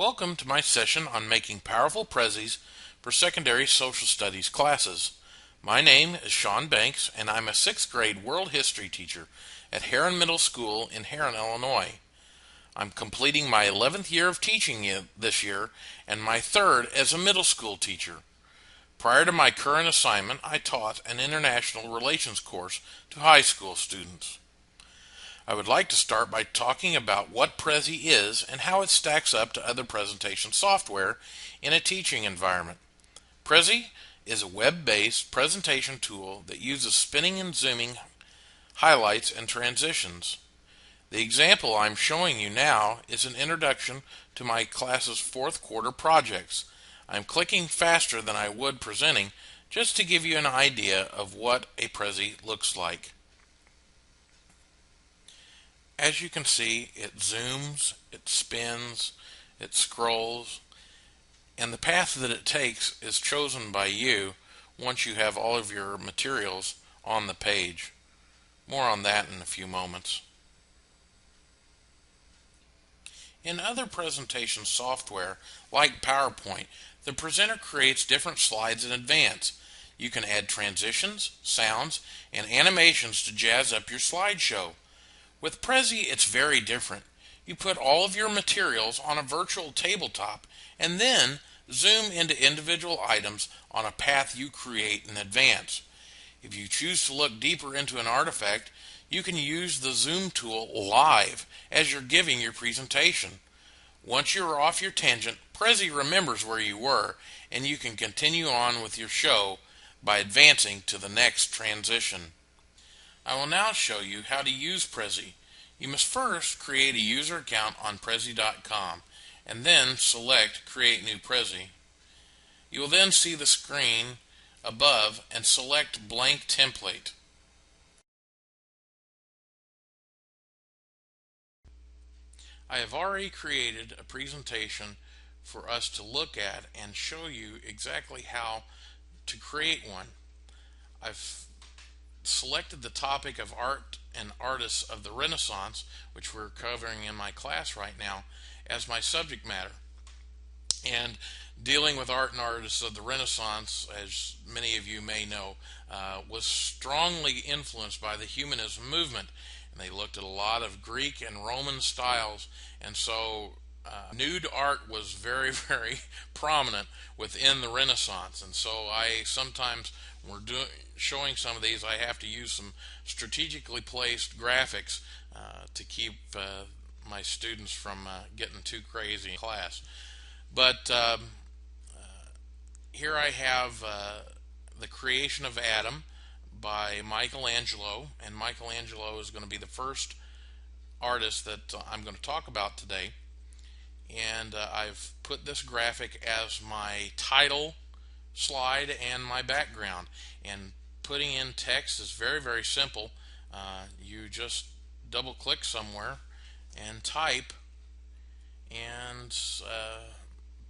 Welcome to my session on making powerful Prezis for secondary social studies classes. My name is Sean Banks and I'm a 6th grade world history teacher at Heron Middle School in Heron, Illinois. I'm completing my 11th year of teaching this year and my 3rd as a middle school teacher. Prior to my current assignment, I taught an international relations course to high school students. I would like to start by talking about what Prezi is and how it stacks up to other presentation software in a teaching environment. Prezi is a web-based presentation tool that uses spinning and zooming, highlights, and transitions. The example I'm showing you now is an introduction to my class's 4th quarter projects. I'm clicking faster than I would presenting just to give you an idea of what a Prezi looks like. As you can see, it zooms, it spins, it scrolls, and the path that it takes is chosen by you once you have all of your materials on the page. More on that in a few moments. In other presentation software, like PowerPoint, the presenter creates different slides in advance. You can add transitions, sounds, and animations to jazz up your slideshow. With Prezi, it's very different. You put all of your materials on a virtual tabletop and then zoom into individual items on a path you create in advance. If you choose to look deeper into an artifact, you can use the zoom tool live as you're giving your presentation. Once you're off your tangent, Prezi remembers where you were and you can continue on with your show by advancing to the next transition. I will now show you how to use Prezi. You must first create a user account on Prezi.com and then select Create New Prezi. You will then see the screen above and select Blank Template. I have already created a presentation for us to look at and show you exactly how to create one. I've selected the topic of art and artists of the Renaissance, which we're covering in my class right now, as my subject matter. And dealing with art and artists of the Renaissance, as many of you may know, was strongly influenced by the humanism movement. And they looked at a lot of Greek and Roman styles, and so nude art was very, very prominent within the Renaissance. And so I sometimes, when we're showing some of these, I have to use some strategically placed graphics to keep my students from getting too crazy in class. But here I have the Creation of Adam by Michelangelo, and Michelangelo is going to be the first artist that I'm going to talk about today. And I've put this graphic as my title slide and my background. And putting in text is very, very simple. You just double click somewhere and type, and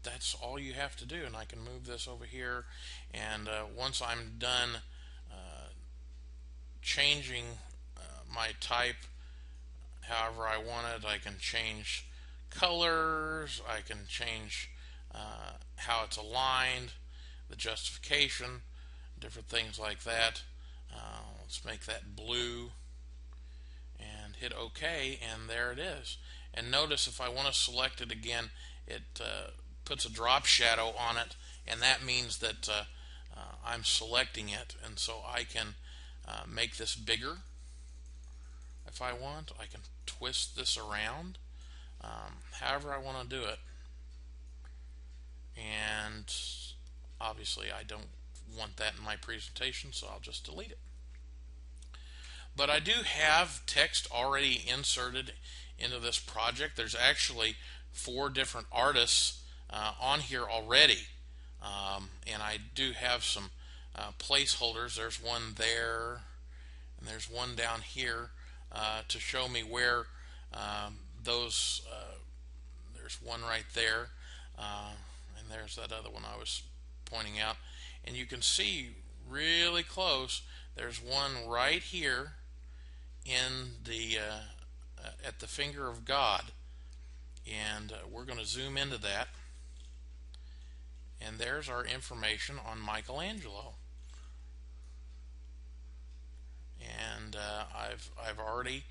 that's all you have to do. And I can move this over here, and once I'm done changing my type however I want it, I can change colors, I can change how it's aligned, the justification, different things like that. Let's make that blue and hit OK, and there it is. And notice if I want to select it again, it puts a drop shadow on it, and that means that I'm selecting it, and so I can make this bigger if I want. I can twist this around however I want to do it, and obviously I don't want that in my presentation, so I'll just delete it. But I do have text already inserted into this project. There's actually 4 different artists on here already, and I do have some placeholders. There's one there, and there's one down here to show me where those there's one right there, and there's that other one I was pointing out, and you can see really close there's one right here in the at the finger of God, and we're going to zoom into that, and there's our information on Michelangelo. And I've already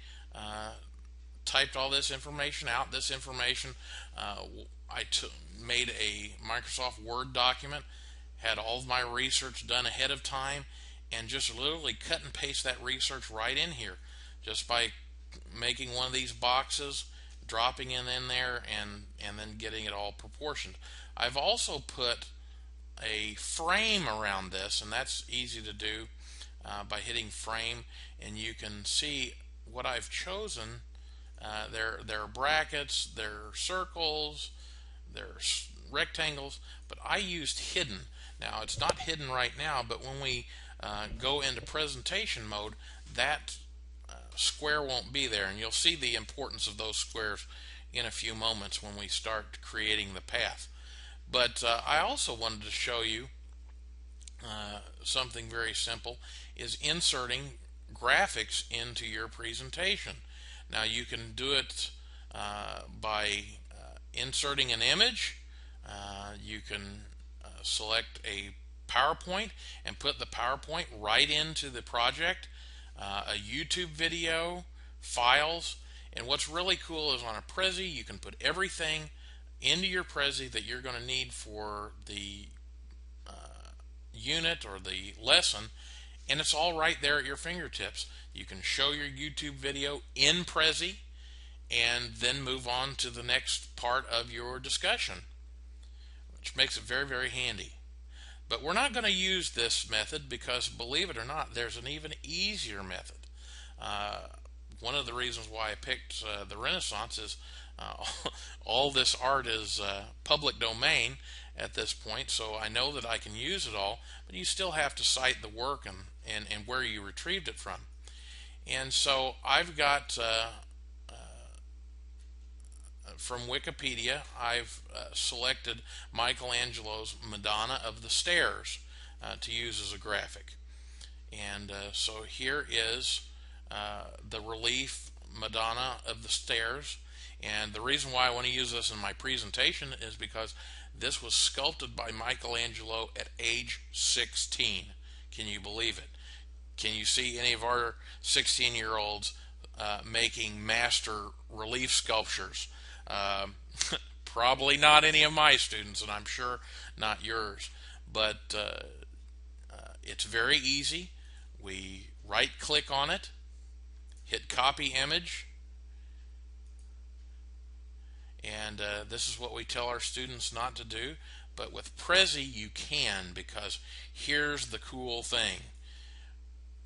typed all this information out. This information I made a Microsoft Word document, had all of my research done ahead of time, and just literally cut and paste that research right in here just by making one of these boxes, dropping it in there, and then getting it all proportioned. I've also put a frame around this, and that's easy to do by hitting frame, and you can see what I've chosen. There are brackets, there are circles, there's rectangles, but I used hidden. Now it's not hidden right now, but when we go into presentation mode, that square won't be there, and you'll see the importance of those squares in a few moments when we start creating the path. But I also wanted to show you something very simple, is inserting graphics into your presentation. Now you can do it by inserting an image. You can select a PowerPoint and put the PowerPoint right into the project, a YouTube video, files, and what's really cool is on a Prezi you can put everything into your Prezi that you're going to need for the unit or the lesson, and it's all right there at your fingertips. You can show your YouTube video in Prezi and then move on to the next part of your discussion, which makes it very, very handy. But we're not going to use this method because, believe it or not, there's an even easier method. One of the reasons why I picked the Renaissance is all this art is public domain at this point, so I know that I can use it all, but you still have to cite the work and where you retrieved it from. And so I've got from Wikipedia, I've selected Michelangelo's Madonna of the Stairs to use as a graphic. And so here is the relief Madonna of the Stairs. And the reason why I want to use this in my presentation is because this was sculpted by Michelangelo at age 16. Can you believe it? Can you see any of our 16-year-olds making master relief sculptures? Probably not any of my students, and I'm sure not yours. But it's very easy. We right-click on it, hit Copy Image, and this is what we tell our students not to do. But with Prezi, you can, because here's the cool thing.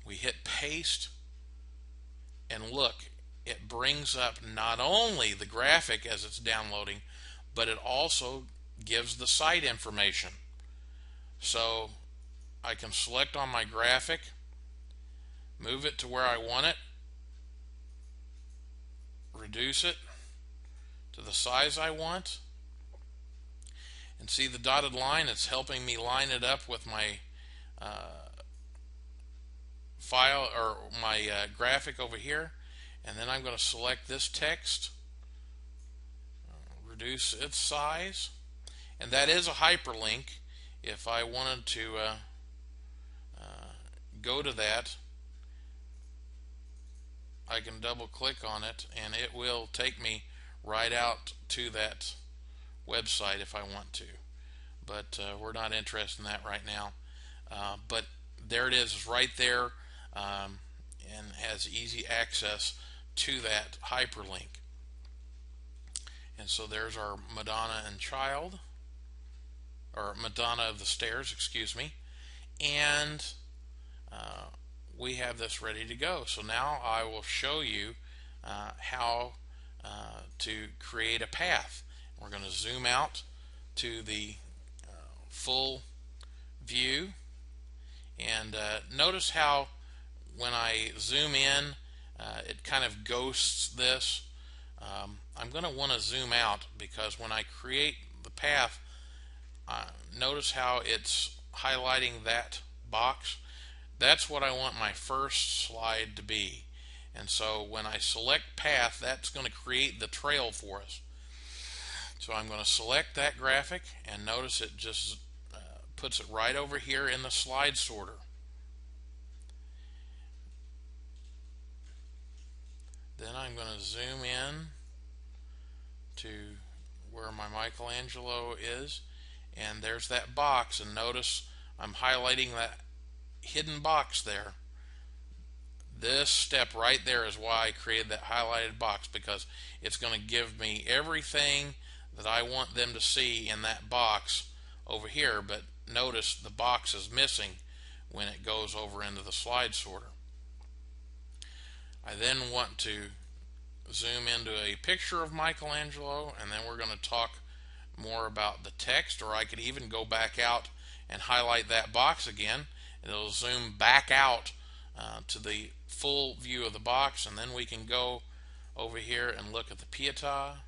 We hit Paste, and look, it brings up not only the graphic as it's downloading, but it also gives the site information. So I can select on my graphic, move it to where I want it, reduce it to the size I want, and see the dotted line. It's helping me line it up with my file or my graphic over here. And then I'm going to select this text, reduce its size, and that is a hyperlink. If I wanted to go to that, I can double click on it and it will take me right out to that website if I want to. But we're not interested in that right now. But there it is, it's right there, and has easy access to that hyperlink. And so there's our Madonna and Child, or Madonna of the Stairs, excuse me, and we have this ready to go. So now I will show you how to create a path. We're going to zoom out to the full view, and notice how when I zoom in, it kind of ghosts this. I'm going to want to zoom out because when I create the path, notice how it's highlighting that box. That's what I want my first slide to be. And so when I select path, that's going to create the trail for us. So I'm going to select that graphic, and notice it just puts it right over here in the slide sorter. Then I'm going to zoom in to where my Michelangelo is, and there's that box, and notice I'm highlighting that hidden box there. This step right there is why I created that highlighted box, because it's going to give me everything that I want them to see in that box over here, but notice the box is missing when it goes over into the slide sorter. I then want to zoom into a picture of Michelangelo, and then we're going to talk more about the text, or I could even go back out and highlight that box again, and it'll zoom back out to the full view of the box, and then we can go over here and look at the Pietà,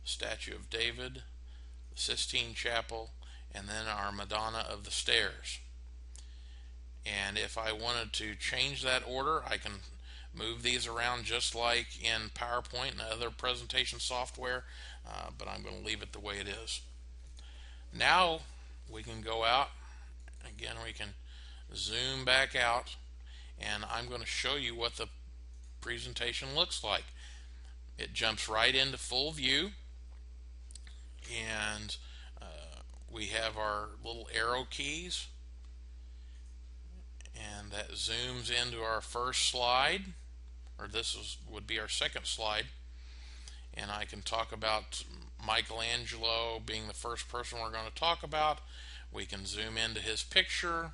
Statue of David, the Sistine Chapel, and then our Madonna of the Stairs. And if I wanted to change that order, I can move these around just like in PowerPoint and other presentation software, but I'm going to leave it the way it is. Now we can go out, again we can zoom back out, and I'm going to show you what the presentation looks like. It jumps right into full view, and we have our little arrow keys, and that zooms into our first slide, or would be our second slide, and I can talk about Michelangelo being the first person we're going to talk about. We can zoom into his picture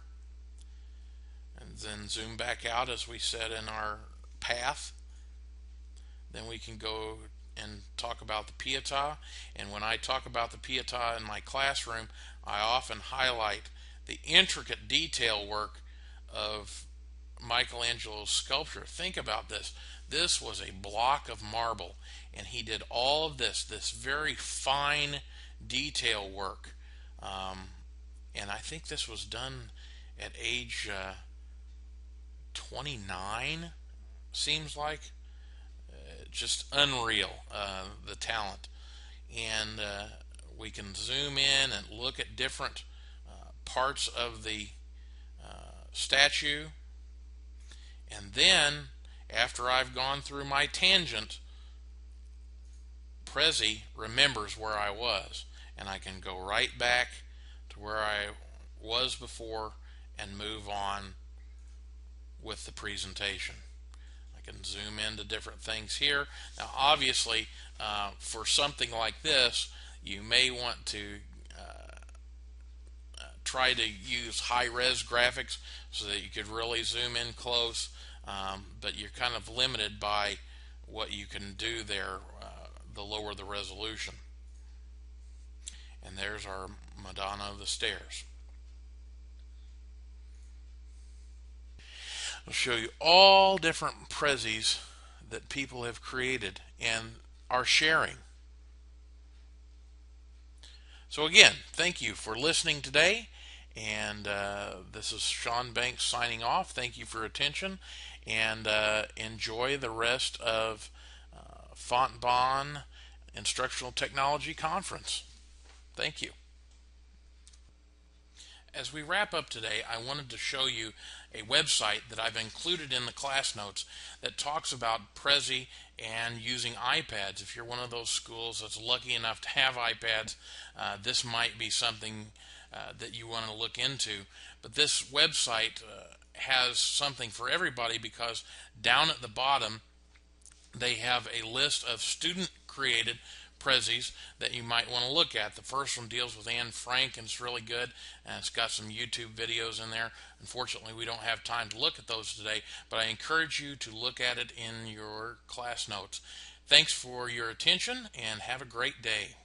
and then zoom back out as we said in our path. Then we can go and talk about the Pietà, and when I talk about the Pietà in my classroom, I often highlight the intricate detail work of Michelangelo's sculpture. Think about this. This was a block of marble, and he did all of this very fine detail work, and I think this was done at age 29, seems like. Just unreal, the talent. And we can zoom in and look at different parts of the statue, and then after I've gone through my tangent, Prezi remembers where I was, and I can go right back to where I was before and move on with the presentation. I can zoom into different things here. Now obviously for something like this, you may want to try to use high-res graphics so that you could really zoom in close, but you're kind of limited by what you can do there, the lower the resolution. And there's our Madonna of the Stairs. I'll show you all different Prezis that people have created and are sharing. So again, thank you for listening today, and this is Sean Banks signing off. Thank you for your attention, and enjoy the rest of Fontbonne Instructional Technology Conference. Thank you. As we wrap up today, I wanted to show you a website that I've included in the class notes that talks about Prezi and using iPads. If you're one of those schools that's lucky enough to have iPads, this might be something that you want to look into. But this website has something for everybody, because down at the bottom they have a list of student-created Prezis that you might want to look at. The first one deals with Anne Frank, and it's really good, and it's got some YouTube videos in there. Unfortunately, we don't have time to look at those today, but I encourage you to look at it in your class notes. Thanks for your attention, and have a great day.